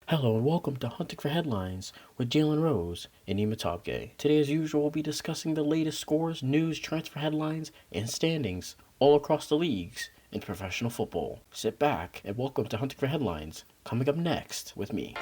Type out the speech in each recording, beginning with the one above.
Hello and welcome to Hunting for Headlines with Jalen Rose and Nima Topgay. Today, as usual, we'll be discussing the latest scores, news, transfer headlines, and standings all across the leagues in professional football. Sit back and welcome to Hunting for Headlines, coming up next with me.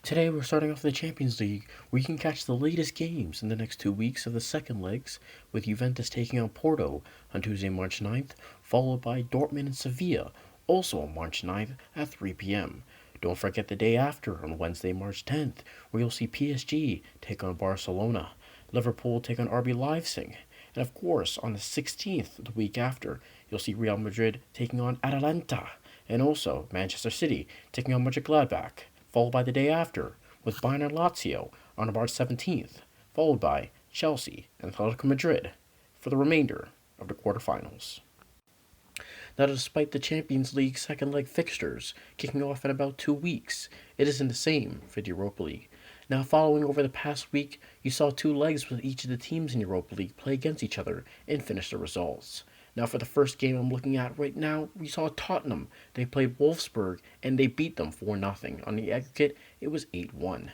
Today we're starting off the Champions League, where you can catch the latest games in the next 2 weeks of the second legs, with Juventus taking on Porto on Tuesday, March 9th, followed by Dortmund and Sevilla, also on March 9th at 3 p.m. Don't forget the day after, on Wednesday, March 10th, where you'll see PSG take on Barcelona, Liverpool take on RB Leipzig, and of course, on the 16th, the week after, you'll see Real Madrid taking on Atalanta, and also Manchester City taking on Mönchengladbach, followed by the day after, with Bayern and Lazio on March 17th, followed by Chelsea and Atletico Madrid for the remainder of the quarterfinals. Now, despite the Champions League second leg fixtures kicking off in about 2 weeks, it isn't the same for the Europa League. Now, following over the past week, you saw 2 legs with each of the teams in Europa League play against each other and finish the results. Now, for the first game I'm looking at right now, we saw Tottenham. They played Wolfsburg, and they beat them 4-0. On the aggregate, it was 8-1.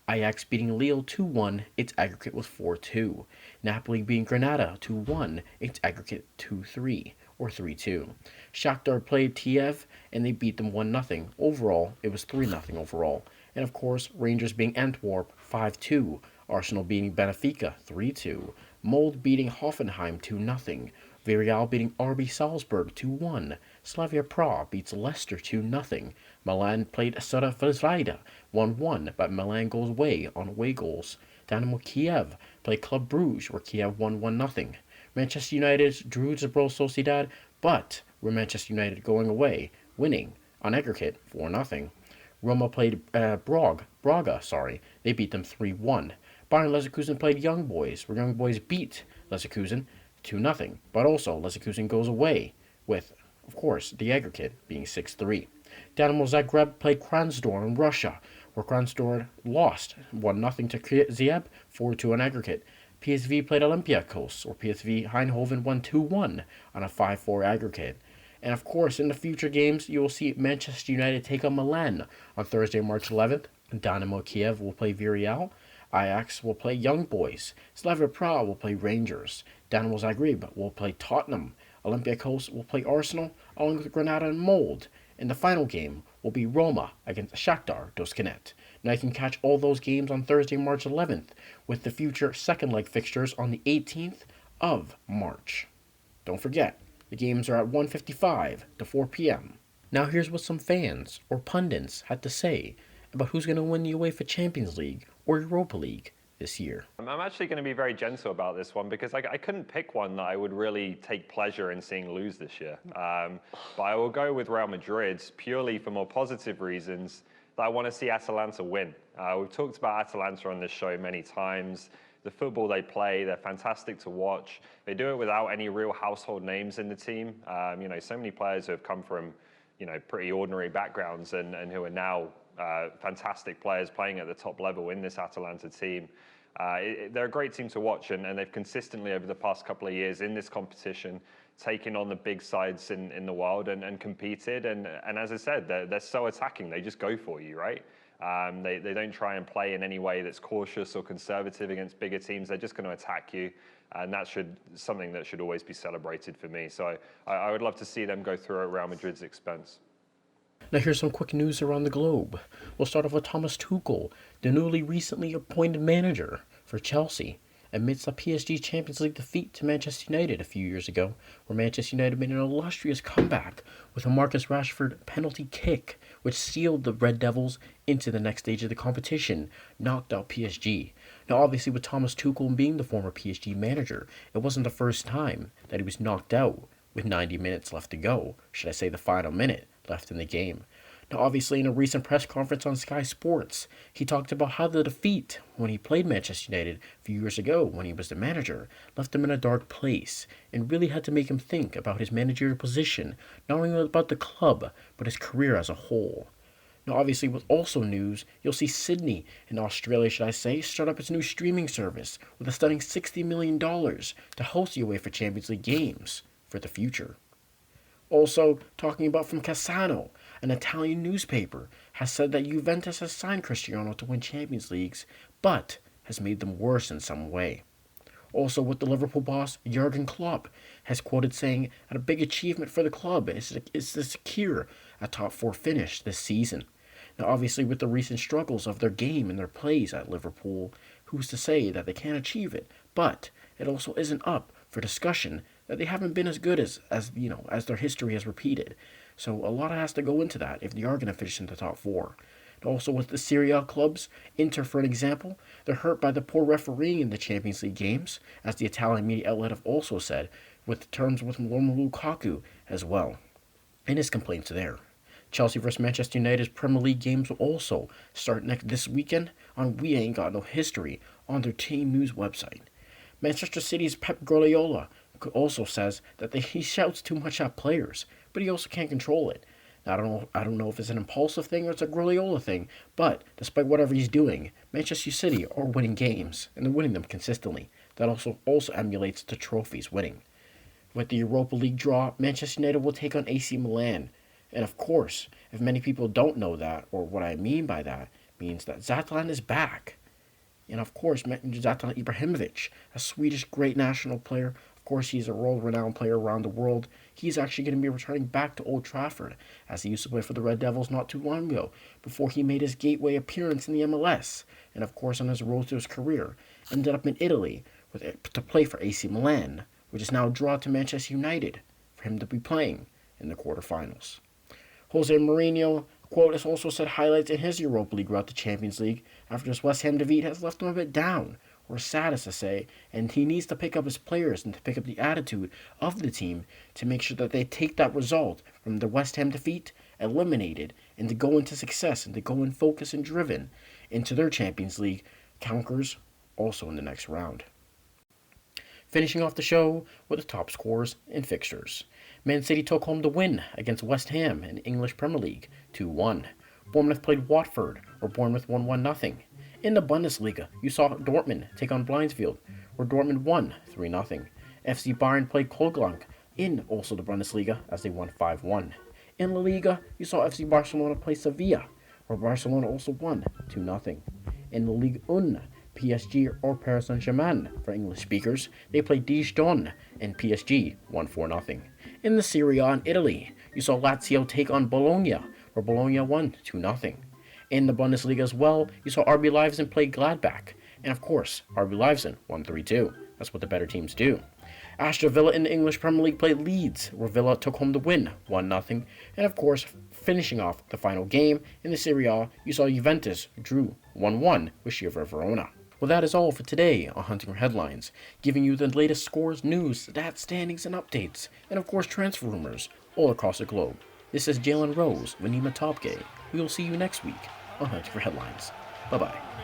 Ajax beating Lille 2-1, its aggregate was 4-2. Napoli beating Granada 2-1, its aggregate 2-3, or 3-2. Shakhtar played Kiev, and they beat them 1-0. Overall, it was 3-0 overall. And of course, Rangers beating Antwerp 5-2. Arsenal beating Benfica 3-2. Molde beating Hoffenheim 2-0. Villarreal beating RB Salzburg 2-1. Slavia Prague beats Leicester 2-0. Milan played Sora Vizlida 1-1, but Milan goes away on away goals. Dynamo Kiev played Club Brugge, where Kiev won 1-0. Manchester United drew Real Sociedad, but with Manchester United going away, winning on aggregate 4-0. Roma played Braga, they beat them 3-1. Bayern Leverkusen played Young Boys, where Young Boys beat Leverkusen 2-0, but also Leverkusen goes away with, of course, the aggregate being 6-3. Dynamo Zagreb played Krasnodar in Russia, where Krasnodar lost 1-0 to Kiev, 4-2 on aggregate. PSV played Olympiacos, or PSV Eindhoven won 2-1 on a 5-4 aggregate. And of course, in the future games, you will see Manchester United take on Milan on Thursday, March 11th. Dynamo Kiev will play Villarreal. Ajax will play Young Boys. Slavia Prague will play Rangers. Dynamo Zagreb will play Tottenham. Olympiacos will play Arsenal, along with Granada and Molde. And the final game will be Roma against Shakhtar Donetsk. Now you can catch all those games on Thursday, March 11th, with the future second leg fixtures on the 18th of March. Don't forget, the games are at 1:55 to 4 p.m. Now here's what some fans or pundits had to say about who's going to win the UEFA Champions League or Europa League this year. I'm actually going to be very gentle about this one because I couldn't pick one that I would really take pleasure in seeing lose this year. But I will go with Real Madrid purely for more positive reasons that I want to see Atalanta win. We've talked about Atalanta on this show many times. The football they play, they're fantastic to watch. They do it without any real household names in the team. So many players who have come from, pretty ordinary backgrounds and who are now fantastic players playing at the top level in this Atalanta team. They're a great team to watch, and they've consistently over the past couple of years in this competition taken on the big sides in the world and competed. And as I said, they're so attacking. They just go for you, right? They don't try and play in any way that's cautious or conservative against bigger teams. They're just going to attack you, and that's something that should always be celebrated for me. So I would love to see them go through at Real Madrid's expense. Now here's some quick news around the globe. We'll start off with Thomas Tuchel, the newly recently appointed manager for Chelsea, amidst a PSG Champions League defeat to Manchester United a few years ago, where Manchester United made an illustrious comeback with a Marcus Rashford penalty kick, which sealed the Red Devils into the next stage of the competition, knocked out PSG. Now obviously with Thomas Tuchel being the former PSG manager, it wasn't the first time that he was knocked out with 90 minutes left to go, should I say the final minute left in the game. Now, obviously, in a recent press conference on Sky Sports, he talked about how the defeat when he played Manchester United a few years ago when he was the manager left him in a dark place and really had to make him think about his managerial position, not only about the club, but his career as a whole. Now, obviously, with also news, you'll see Sydney, in Australia, should I say, start up its new streaming service with a stunning $60 million to host the UEFA Champions League games for the future. Also, talking about from Cassano, an Italian newspaper, has said that Juventus has signed Cristiano to win Champions Leagues, but has made them worse in some way. Also, with the Liverpool boss, Jurgen Klopp, has quoted saying that a big achievement for the club is to secure a top 4 finish this season. Now, obviously, with the recent struggles of their game and their plays at Liverpool, who's to say that they can't achieve it? But it also isn't up for discussion that they haven't been as good as their history has repeated. So a lot has to go into that if they are going to finish in the top 4. And also with the Serie A clubs, Inter for an example, they're hurt by the poor refereeing in the Champions League games, as the Italian media outlet have also said, with the terms with Romelu Lukaku as well, and his complaints there. Chelsea vs Manchester United's Premier League games will also start this weekend on We Ain't Got No History on their team news website. Manchester City's Pep Guardiola also says that he shouts too much at players, but he also can't control it. Now, I don't know if it's an impulsive thing or it's a Guardiola thing, but despite whatever he's doing, Manchester City are winning games, and they're winning them consistently. That also emulates the trophies winning. With the Europa League draw, Manchester United will take on AC Milan. And of course, if many people don't know that, or what I mean by that, means that Zlatan is back. And of course, Zlatan Ibrahimovic, a Swedish great national player. Of course, he's a world-renowned player around the world. He's actually going to be returning back to Old Trafford, as he used to play for the Red Devils not too long ago, before he made his gateway appearance in the MLS. And of course, on his road to his career, ended up in Italy to play for AC Milan, which is now drawn to Manchester United for him to be playing in the quarterfinals. Jose Mourinho, quote, has also said highlights in his Europa League route to Champions League after his West Ham defeat has left him a bit down, or sad as to say, and he needs to pick up his players and to pick up the attitude of the team to make sure that they take that result from the West Ham defeat, eliminated, and to go into success and to go in focus and driven into their Champions League conquers also in the next round. Finishing off the show with the top scores and fixtures. Man City took home the win against West Ham in English Premier League 2-1. Bournemouth played Watford, where Bournemouth won 1-0. In the Bundesliga, you saw Dortmund take on Blindsfield, where Dortmund won 3-0. FC Bayern played Koglank in also the Bundesliga as they won 5-1. In La Liga, you saw FC Barcelona play Sevilla, where Barcelona also won 2-0. In the Ligue 1, PSG or Paris Saint-Germain for English speakers, they played Dijon and PSG won 4-0. In the Serie A in Italy, you saw Lazio take on Bologna, where Bologna won 2-0. In the Bundesliga as well, you saw RB Leipzig play Gladbach, and of course, RB Leipzig won 3-2. That's what the better teams do. Aston Villa in the English Premier League played Leeds, where Villa took home the win 1-0. And of course, finishing off the final game in the Serie A, you saw Juventus drew 1-1 with Chievo Verona. Well, that is all for today on Hunting for Headlines, giving you the latest scores, news, stats, standings, and updates, and of course transfer rumors all across the globe. This is Jalen Rose, Vanima Topgay. We will see you next week on Hunting for Headlines. Bye-bye.